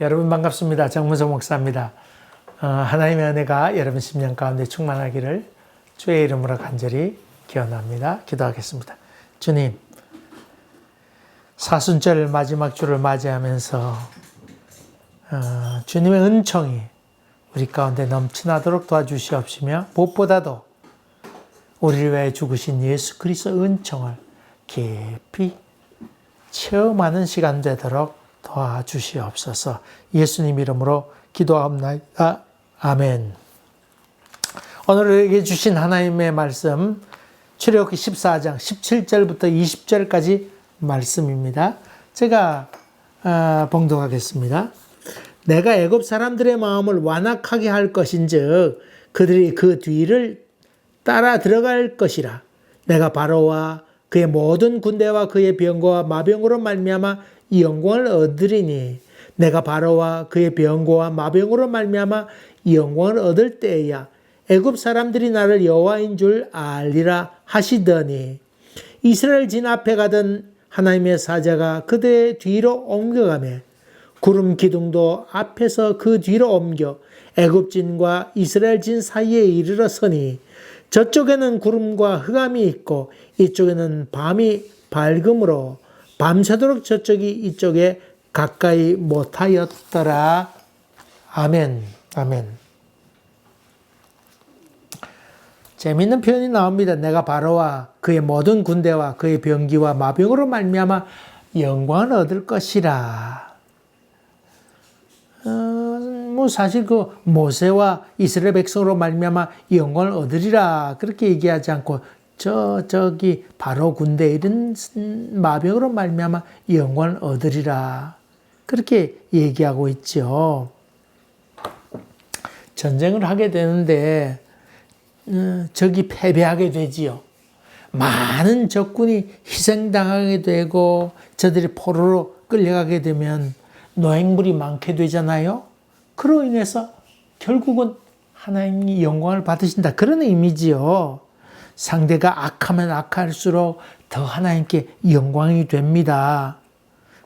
여러분 반갑습니다. 정문석 목사입니다. 하나님의 은혜가 여러분 심령 가운데 충만하기를 주의 이름으로 간절히 기원합니다. 기도하겠습니다. 주님, 사순절 마지막 주를 맞이하면서 주님의 은총이 우리 가운데 넘쳐나도록 도와주시옵시며 무엇보다도 우리를 위해 죽으신 예수 그리스도의 은총을 깊이 체험하는 시간 되도록 도와주시옵소서. 예수님 이름으로 기도합니다. 아멘. 오늘 우리에게 주신 하나님의 말씀 출애굽기 14장 17절부터 20절까지 말씀입니다. 제가 봉독하겠습니다. 내가 애굽 사람들의 마음을 완악하게 할 것인즉 그들이 그 뒤를 따라 들어갈 것이라. 내가 바로와 그의 모든 군대와 그의 병거와 마병으로 말미암아 이 영광을 얻으리니 내가 바로와 그의 병거와 마병으로 말미암아 이 영광을 얻을 때에야 애굽 사람들이 나를 여호와인 줄 알리라 하시더니 이스라엘 진 앞에 가던 하나님의 사자가 그들의 뒤로 옮겨가매 구름 기둥도 앞에서 그 뒤로 옮겨 애굽 진과 이스라엘 진 사이에 이르러 서니 저쪽에는 구름과 흑암이 있고 이쪽에는 밤이 밝음으로 밤새도록 저쪽이 이쪽에 가까이 못하였더라. 아멘. 아멘. 재미있는 표현이 나옵니다. 내가 바로와 그의 모든 군대와 그의 병기와 마병으로 말미암아 영광을 얻을 것이라. 사실 그 모세와 이스라엘 백성으로 말미암아 영광을 얻으리라 그렇게 얘기하지 않고 저기 바로 군대 이런 마병으로 말미암아 영광을 얻으리라 그렇게 얘기하고 있죠. 전쟁을 하게 되는데 적이 패배하게 되지요. 많은 적군이 희생당하게 되고 저들이 포로로 끌려가게 되면 노획물이 많게 되잖아요. 그로 인해서 결국은 하나님이 영광을 받으신다. 그런 의미지요. 상대가 악하면 악할수록 더 하나님께 영광이 됩니다.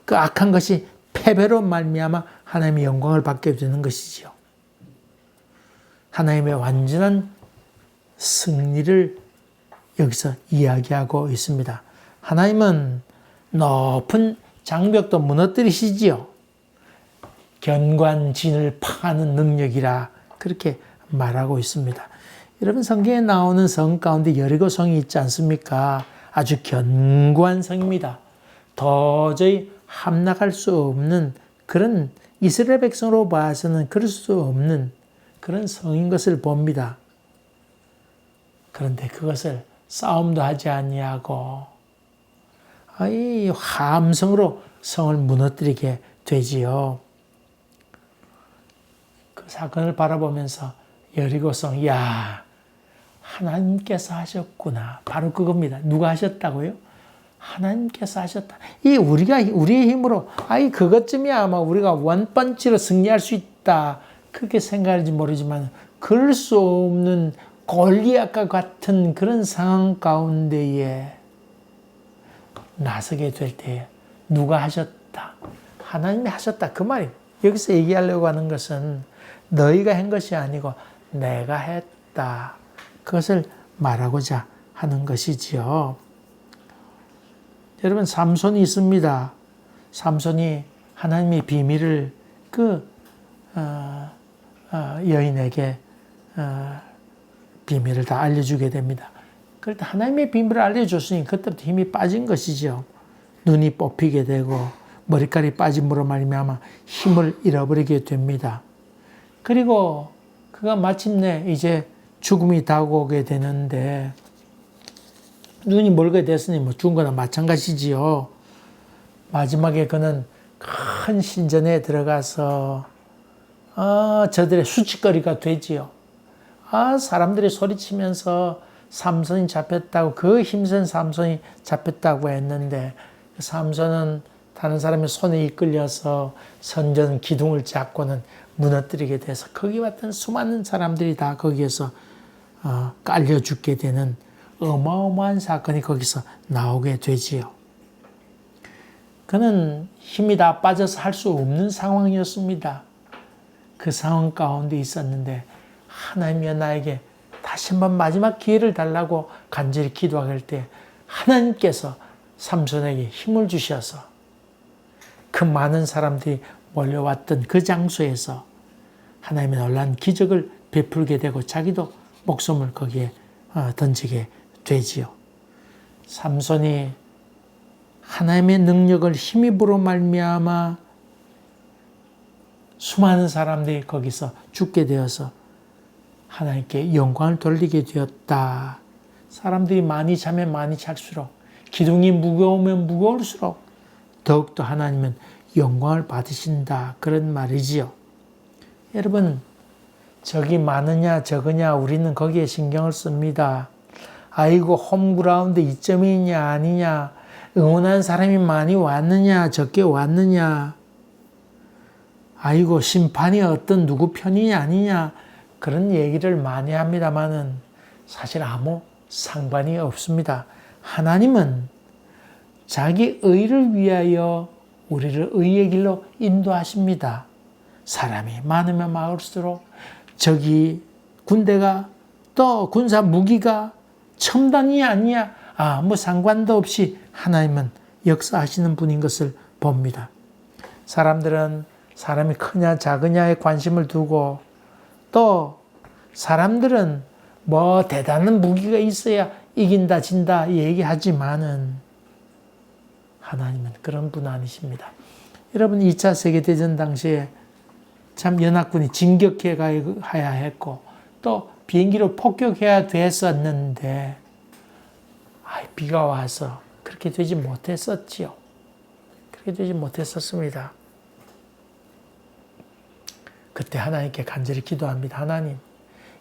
그 악한 것이 패배로 말미암아 하나님의 영광을 받게 되는 것이지요. 하나님의 완전한 승리를 여기서 이야기하고 있습니다. 하나님은 높은 장벽도 무너뜨리시지요. 견관진을 파하는 능력이라 그렇게 말하고 있습니다. 여러분 성경에 나오는 성 가운데 여리고성이 있지 않습니까? 아주 견고한 성입니다. 도저히 함락할 수 없는 그런 이스라엘 백성으로 봐서는 그럴 수 없는 그런 성인 것을 봅니다. 그런데 그것을 싸움도 하지 아니하고 이 함성으로 성을 무너뜨리게 되지요. 그 사건을 바라보면서 여리고성, 야, 하나님께서 하셨구나. 바로 그겁니다. 누가 하셨다고요? 하나님께서 하셨다. 우리의 힘으로, 그것쯤이야 아마 우리가 원펀치로 승리할 수 있다. 그렇게 생각할지 모르지만, 그럴 수 없는 골리앗과 같은 그런 상황 가운데에 나서게 될 때, 누가 하셨다. 하나님이 하셨다. 그 말이에요. 여기서 얘기하려고 하는 것은 너희가 한 것이 아니고 내가 했다. 그것을 말하고자 하는 것이지요. 여러분, 삼손이 있습니다. 삼손이 하나님의 비밀을 그 여인에게 비밀을 다 알려주게 됩니다. 그럴 때 하나님의 비밀을 알려줬으니 그때부터 힘이 빠진 것이죠. 눈이 뽑히게 되고 머리카락이 빠짐으로 말미암아 힘을 잃어버리게 됩니다. 그리고 그가 마침내 이제 죽음이 다가오게 되는데 눈이 멀게 됐으니 죽은 거나 마찬가지지요. 마지막에 그는 큰 신전에 들어가서 저들의 수치거리가 되지요. 사람들이 소리치면서 삼손이 잡혔다고, 그 힘센 삼손이 잡혔다고 했는데 삼손은 다른 사람의 손에 이끌려서 선전 기둥을 잡고는 무너뜨리게 돼서 거기 왔던 수많은 사람들이 다 거기에서 깔려 죽게 되는 어마어마한 사건이 거기서 나오게 되지요. 그는 힘이 다 빠져서 할 수 없는 상황이었습니다. 그 상황 가운데 있었는데 하나님이 나에게 다시 한번 마지막 기회를 달라고 간절히 기도할 때 하나님께서 삼손에게 힘을 주셔서 그 많은 사람들이 몰려왔던 그 장소에서 하나님의 놀라운 기적을 베풀게 되고 자기도 목숨을 거기에 던지게 되지요. 삼손이 하나님의 능력을 힘입으로 말미암아 수많은 사람들이 거기서 죽게 되어서 하나님께 영광을 돌리게 되었다. 사람들이 많이 자면 많이 잘수록 기둥이 무거우면 무거울수록 더욱더 하나님은 영광을 받으신다. 그런 말이지요. 여러분, 적이 많으냐 적으냐 우리는 거기에 신경을 씁니다. 아이고 홈그라운드 2점이냐 아니냐, 응원한 사람이 많이 왔느냐 적게 왔느냐, 아이고 심판이 어떤 누구 편이냐 아니냐, 그런 얘기를 많이 합니다만은 사실 아무 상관이 없습니다. 하나님은 자기 의를 위하여 우리를 의의 길로 인도하십니다. 사람이 많으면 많을수록 적이 군대가 또 군사 무기가 첨단이 아니야 아무 상관도 없이 하나님은 역사하시는 분인 것을 봅니다. 사람들은 사람이 크냐 작으냐에 관심을 두고 또 사람들은 뭐 대단한 무기가 있어야 이긴다 진다 얘기하지만은 하나님은 그런 분 아니십니다. 여러분 2차 세계대전 당시에 참 연합군이 진격해 가야 했고 또 비행기로 폭격해야 됐었는데 비가 와서 그렇게 되지 못했었지요. 그렇게 되지 못했었습니다. 그때 하나님께 간절히 기도합니다. 하나님,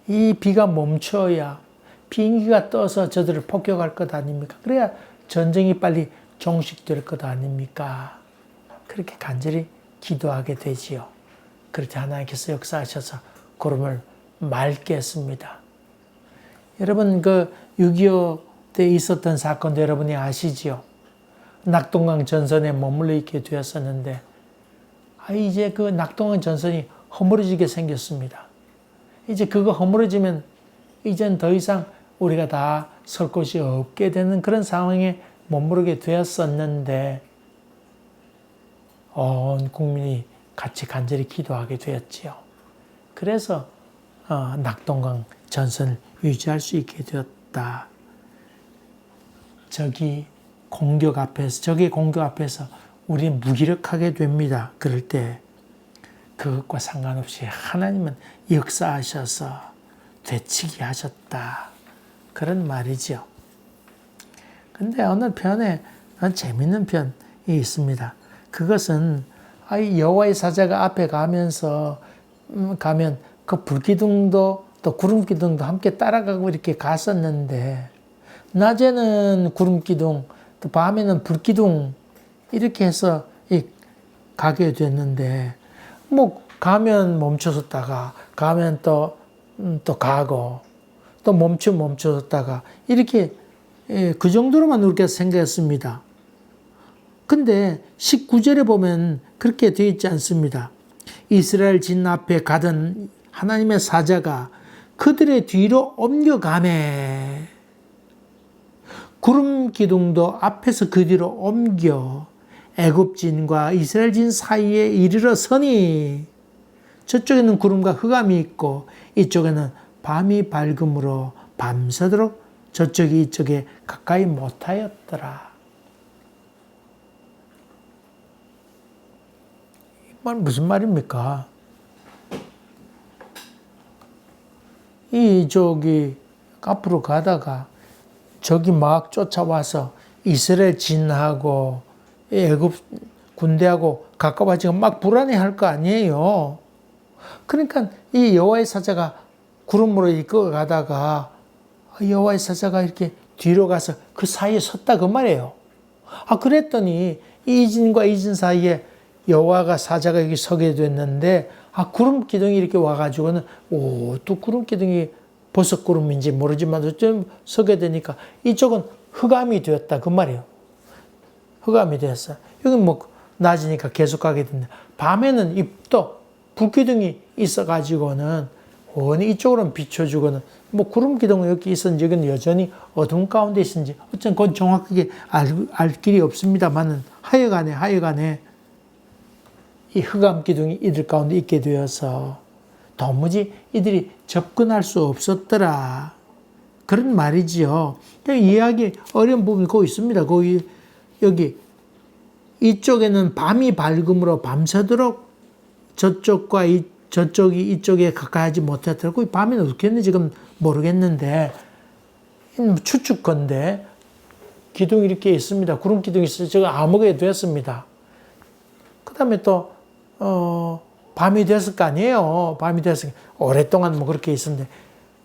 이 비가 멈춰야 비행기가 떠서 저들을 폭격할 것 아닙니까? 그래야 전쟁이 빨리 종식될 것 아닙니까? 그렇게 간절히 기도하게 되지요. 그렇게 하나님께서 역사하셔서 구름을 맑게 했습니다. 여러분 그 6.25 때 있었던 사건도 여러분이 아시지요? 낙동강 전선에 머물러 있게 되었었는데 이제 그 낙동강 전선이 허물어지게 생겼습니다. 이제 그거 허물어지면 이젠 더 이상 우리가 다 설 곳이 없게 되는 그런 상황에 머무르게 되었었는데 온 국민이 같이 간절히 기도하게 되었지요. 그래서 낙동강 전선을 유지할 수 있게 되었다. 적의 공격 앞에서 우리는 무기력하게 됩니다. 그럴 때 그것과 상관없이 하나님은 역사하셔서 되치게 하셨다. 그런 말이죠. 근데 어느 편에 재밌는 편이 있습니다. 그것은 여호와의 사자가 앞에 가면 그 불기둥도 또 구름기둥도 함께 따라가고 이렇게 갔었는데 낮에는 구름기둥 또 밤에는 불기둥 이렇게 해서 가게 됐는데 뭐 가면 멈춰섰다가 가면 또 가고 또 멈춰섰다가 이렇게 그 정도로만 우리가 생각했습니다. 근데 19절에 보면 그렇게 되어 있지 않습니다. 이스라엘 진 앞에 가던 하나님의 사자가 그들의 뒤로 옮겨가매 구름 기둥도 앞에서 그 뒤로 옮겨 애굽진과 이스라엘 진 사이에 이르러 서니 저쪽에는 구름과 흑암이 있고 이쪽에는 밤이 밝음으로 밤새도록 저쪽이 이쪽에 가까이 못하였더라. 이 말 무슨 말입니까? 앞으로 가다가 적이 막 쫓아와서 이스라엘 진하고 애굽 군대하고 가까워지고 막 불안해할 거 아니에요. 그러니까 이 여호와의 사자가 구름으로 이끌어 가다가 여호와의 사자가 이렇게 뒤로 가서 그 사이에 섰다 그 말이에요. 그랬더니 이 진과 이 진 사이에 여호와가 사자가 여기 서게 됐는데 구름 기둥이 이렇게 와가지고는 또 구름 기둥이 버섯 구름인지 모르지만 좀 서게 되니까 이쪽은 흑암이 되었다 그 말이에요. 흑암이 됐어요. 여기 뭐 낮이니까 계속 가게 된다. 밤에는 또 불기둥이 있어가지고는 원히 이쪽으로는 비춰주고는 뭐 구름 기둥이 여기 있었는지 여기는 여전히 어둠 가운데 있었는지 어쨌든 그건 정확하게 알 길이 없습니다만은 하여간에 이 흑암 기둥이 이들 가운데 있게 되어서 도무지 이들이 접근할 수 없었더라. 그런 말이지요. 이해하기 어려운 부분이 거기 있습니다. 거기 여기 이쪽에는 밤이 밝음으로 밤새도록 저쪽이 이쪽에 가까이 하지 못했더라고. 밤이 어떻게 했는지 지금 모르겠는데 추측건데 기둥이 이렇게 있습니다. 구름 기둥이 있어요. 제가 암흑에 됐습니다. 그 다음에 또 밤이 됐을 거 아니에요. 밤이 됐을 오랫동안 뭐 그렇게 있었는데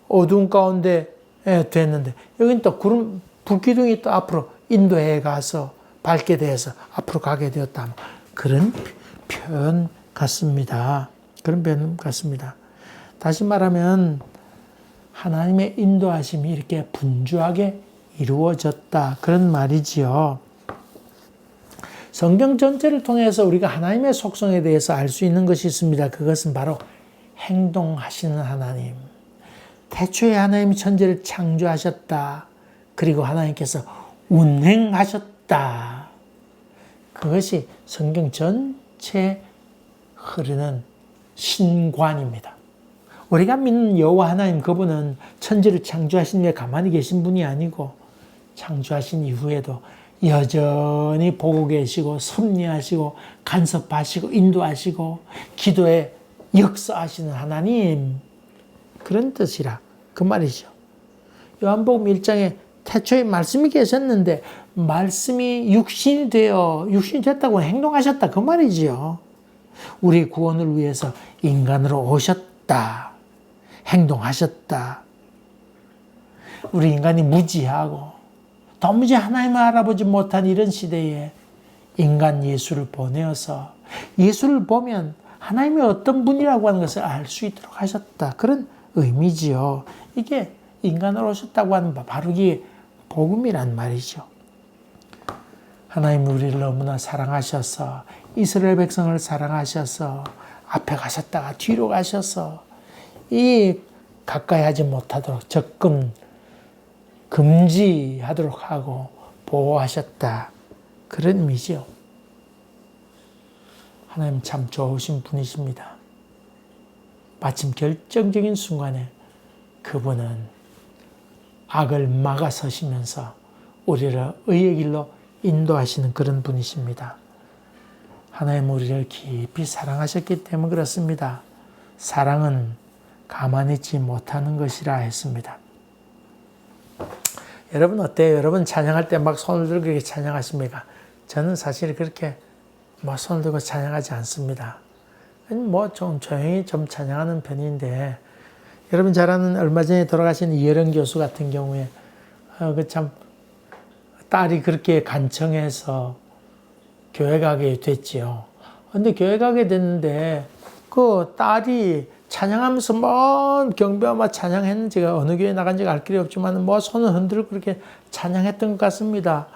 어두운 가운데 됐는데 여기는 또 불기둥이 또 앞으로 인도에 가서 밝게 돼서 앞으로 가게 되었다. 그런 표현 같습니다. 그런 표현 같습니다. 다시 말하면 하나님의 인도하심이 이렇게 분주하게 이루어졌다. 그런 말이지요. 성경 전체를 통해서 우리가 하나님의 속성에 대해서 알 수 있는 것이 있습니다. 그것은 바로 행동하시는 하나님. 태초에 하나님이 천지를 창조하셨다. 그리고 하나님께서 운행하셨다. 그것이 성경 전체에 흐르는 신관입니다. 우리가 믿는 여호와 하나님 그분은 천지를 창조하신 후에 가만히 계신 분이 아니고 창조하신 이후에도 여전히 보고 계시고 섭리하시고 간섭하시고 인도하시고 기도에 역사하시는 하나님, 그런 뜻이라 그 말이죠. 요한복음 1장에 태초에 말씀이 계셨는데 말씀이 육신이 됐다고 행동하셨다 그 말이지요. 우리 구원을 위해서 인간으로 오셨다. 행동하셨다. 우리 인간이 무지하고 도무지 하나님을 알아보지 못한 이런 시대에 인간 예수를 보내어서 예수를 보면 하나님이 어떤 분이라고 하는 것을 알 수 있도록 하셨다. 그런 의미지요. 이게 인간으로 오셨다고 하는 바로 이게 복음이란 말이죠. 하나님이 우리를 너무나 사랑하셔서 이스라엘 백성을 사랑하셔서 앞에 가셨다가 뒤로 가셔서 이 가까이 하지 못하도록 접근 금지하도록 하고 보호하셨다. 그런 의미죠. 하나님 참 좋으신 분이십니다. 마침 결정적인 순간에 그분은 악을 막아서시면서 우리를 의의 길로 인도하시는 그런 분이십니다. 하나님 우리를 깊이 사랑하셨기 때문에 그렇습니다. 사랑은 가만히 있지 못하는 것이라 했습니다. 여러분 어때요? 여러분 찬양할 때 막 손을 들고 그렇게 찬양하십니까? 저는 사실 그렇게 막 손을 들고 찬양하지 않습니다. 뭐 좀 조용히 좀 찬양하는 편인데, 여러분 잘 아는 얼마 전에 돌아가신 이혜령 교수 같은 경우에 그 참 딸이 그렇게 간청해서 교회 가게 됐지요. 근데 교회 가게 됐는데 그 딸이 찬양하면서 뭐 경배와 찬양했는지가 어느 교회 나간지가 알 길이 없지만 뭐 손을 흔들고 그렇게 찬양했던 것 같습니다.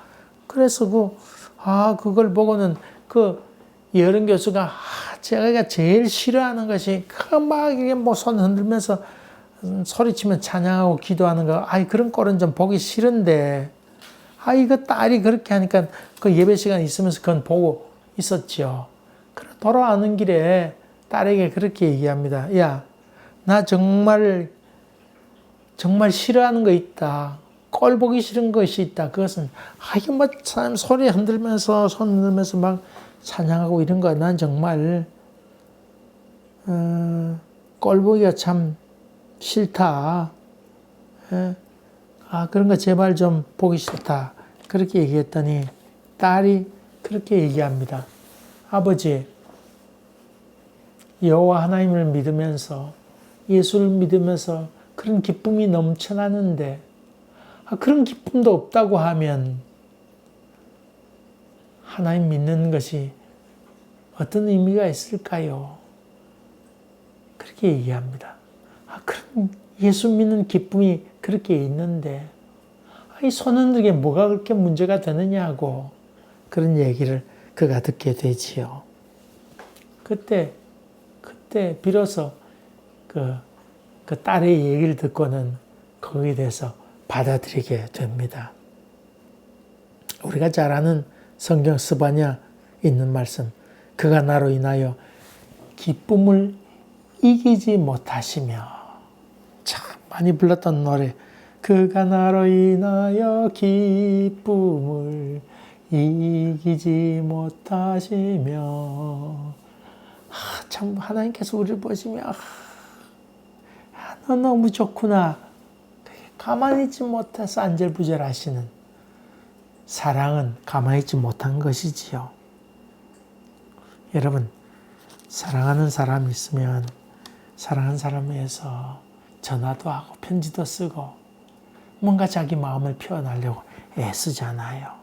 그래서 그걸 보고는 그 이혜령 교수가 제가 제일 싫어하는 것이 막 이게 뭐 손 흔들면서 소리치면 찬양하고 기도하는 거, 그런 꼴은 좀 보기 싫은데, 이거 딸이 그렇게 하니까 그 예배 시간 있으면서 그건 보고 있었죠. 그래 돌아오는 길에 딸에게 그렇게 얘기합니다. 야, 나 정말 싫어하는 거 있다. 꼴 보기 싫은 것이 있다. 그것은 이게 뭐 사람 소리 흔들면서 손 흔들면서 막 찬양하고 이런 거 난 정말 꼴 보기가 참 싫다. 그런 거 제발 좀 보기 싫다. 그렇게 얘기했더니 딸이 그렇게 얘기합니다. 아버지, 여호와 하나님을 믿으면서 예수를 믿으면서 그런 기쁨이 넘쳐나는데 그런 기쁨도 없다고 하면 하나님 믿는 것이 어떤 의미가 있을까요? 그렇게 얘기합니다. 그런 예수 믿는 기쁨이 그렇게 있는데 이 손 흔들게 뭐가 그렇게 문제가 되느냐고 그런 얘기를 그가 듣게 되지요. 그때 비로소 그 딸의 얘기를 듣고는 거기에 대해서 받아들이게 됩니다. 우리가 잘 아는 성경 스바냐 있는 말씀, 그가 나로 인하여 기쁨을 이기지 못하시며, 참 많이 불렀던 노래, 그가 나로 인하여 기쁨을 이기지 못하시며. 참 하나님께서 우리를 보시며 너 너무 좋구나, 가만히 있지 못해서 안절부절하시는, 사랑은 가만히 있지 못한 것이지요. 여러분, 사랑하는 사람이 있으면 사랑하는 사람에 의해서 전화도 하고 편지도 쓰고 뭔가 자기 마음을 표현하려고 애쓰잖아요.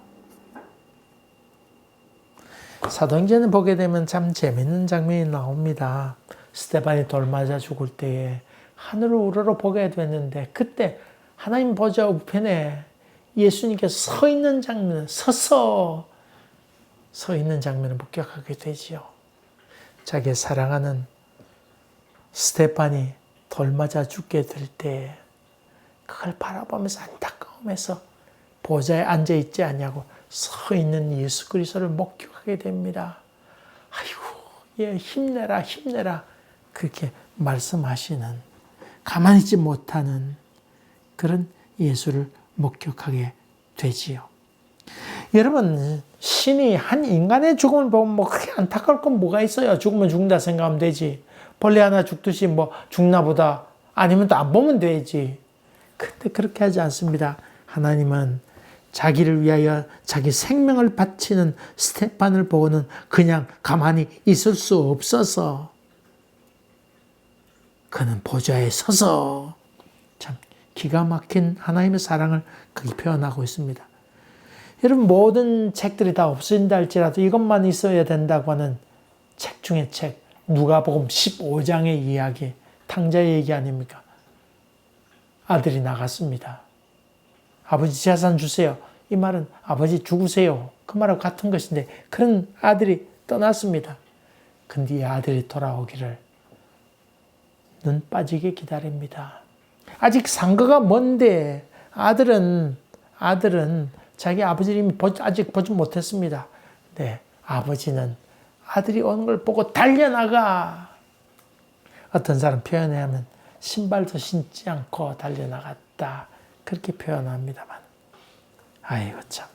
사도행전을 보게 되면 참 재밌는 장면이 나옵니다. 스데반이 돌 맞아 죽을 때에 하늘을 우러러 보게 됐는데, 그때 하나님 보좌 우편에 예수님께서 서 있는 장면을 목격하게 되지요. 자기 사랑하는 스데반이 돌 맞아 죽게 될 때 그걸 바라보면서 안타까움에서 보좌에 앉아 있지 않냐고 서 있는 예수 그리스도를 목격하게 됩니다. 아이고, 예, 힘내라, 힘내라. 그렇게 말씀하시는, 가만히 있지 못하는 그런 예수를 목격하게 되지요. 여러분, 신이 한 인간의 죽음을 보면 뭐 그렇게 안타까울 건 뭐가 있어요? 죽으면 죽는다 생각하면 되지. 벌레 하나 죽듯이 뭐 죽나 보다. 아니면 또 안 보면 되지. 근데 그렇게 하지 않습니다. 하나님은 자기를 위하여 자기 생명을 바치는 스데반을 보고는 그냥 가만히 있을 수 없어서 그는 보좌에 서서, 참 기가 막힌 하나님의 사랑을 거기 표현하고 있습니다. 여러분, 모든 책들이 다 없어진다 할지라도 이것만 있어야 된다고 하는 책 중에 책, 누가복음 15장의 이야기, 탕자의 얘기 아닙니까? 아들이 나갔습니다. 아버지 재산 주세요. 이 말은 아버지 죽으세요. 그 말하고 같은 것인데, 그런 아들이 떠났습니다. 근데 이 아들이 돌아오기를 눈 빠지게 기다립니다. 아직 상거가 먼데 아들은 자기 아버지를 아직 보지 못했습니다. 네, 아버지는 아들이 오는 걸 보고 달려나가. 어떤 사람 표현에 하면 신발도 신지 않고 달려나갔다. 그렇게 표현합니다만. 아이고 참.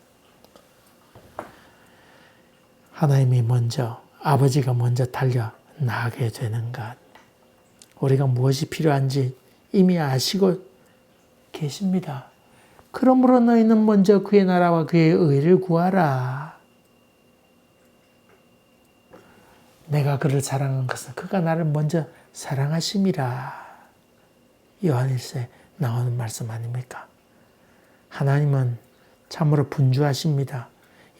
하나님이 먼저, 아버지가 먼저 달려나가게 되는 것. 우리가 무엇이 필요한지 이미 아시고 계십니다. 그러므로 너희는 먼저 그의 나라와 그의 의를 구하라. 내가 그를 사랑한 것은 그가 나를 먼저 사랑하심이라. 요한일서에 나오는 말씀 아닙니까? 하나님은 참으로 분주하십니다.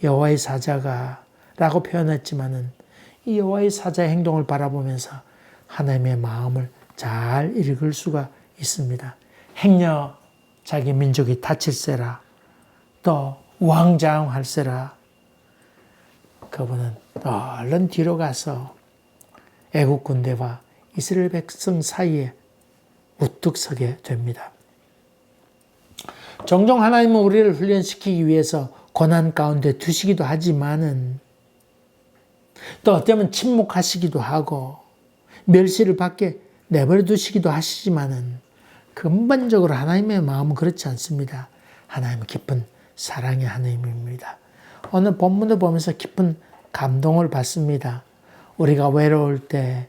여호와의 사자가 라고 표현했지만은 이 여호와의 사자의 행동을 바라보면서 하나님의 마음을 잘 읽을 수가 있습니다. 행여 자기 민족이 다칠세라, 또 우왕좌왕할세라, 그분은 얼른 뒤로 가서 애국 군대와 이스라엘 백성 사이에 우뚝 서게 됩니다. 종종 하나님은 우리를 훈련시키기 위해서 고난 가운데 두시기도 하지만은, 또 어쩌면 침묵하시기도 하고 멸시를 받게 내버려 두시기도 하시지만은, 근본적으로 하나님의 마음은 그렇지 않습니다. 하나님은 깊은 사랑의 하나님입니다. 오늘 본문을 보면서 깊은 감동을 받습니다. 우리가 외로울 때,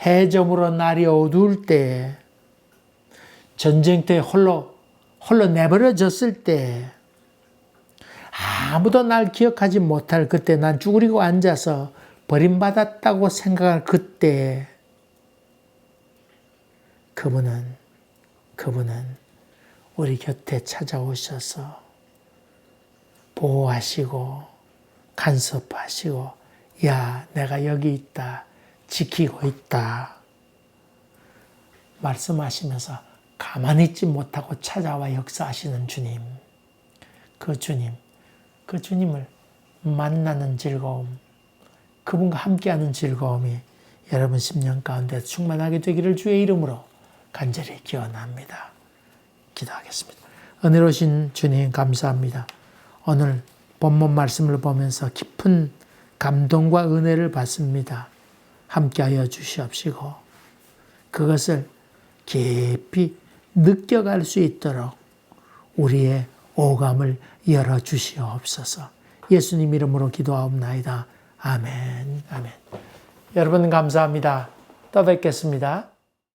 해적으로 날이 어두울 때, 전쟁터에 홀로 내버려졌을 때, 아무도 날 기억하지 못할 그때, 난 쭈그리고 앉아서 버림받았다고 생각할 그때, 그분은 우리 곁에 찾아오셔서 보호하시고 간섭하시고, 야, 내가 여기 있다, 지키고 있다 말씀하시면서 가만히 있지 못하고 찾아와 역사하시는 주님, 그 주님을 만나는 즐거움, 그분과 함께하는 즐거움이 여러분 심령 가운데 충만하게 되기를 주의 이름으로 간절히 기원합니다. 기도하겠습니다. 은혜로우신 주님 감사합니다. 오늘 본문 말씀을 보면서 깊은 감동과 은혜를 받습니다. 함께하여 주시옵시고 그것을 깊이 느껴갈 수 있도록 우리의 오감을 열어주시옵소서. 예수님 이름으로 기도하옵나이다. 아멘. 아멘. 여러분 감사합니다. 또 뵙겠습니다.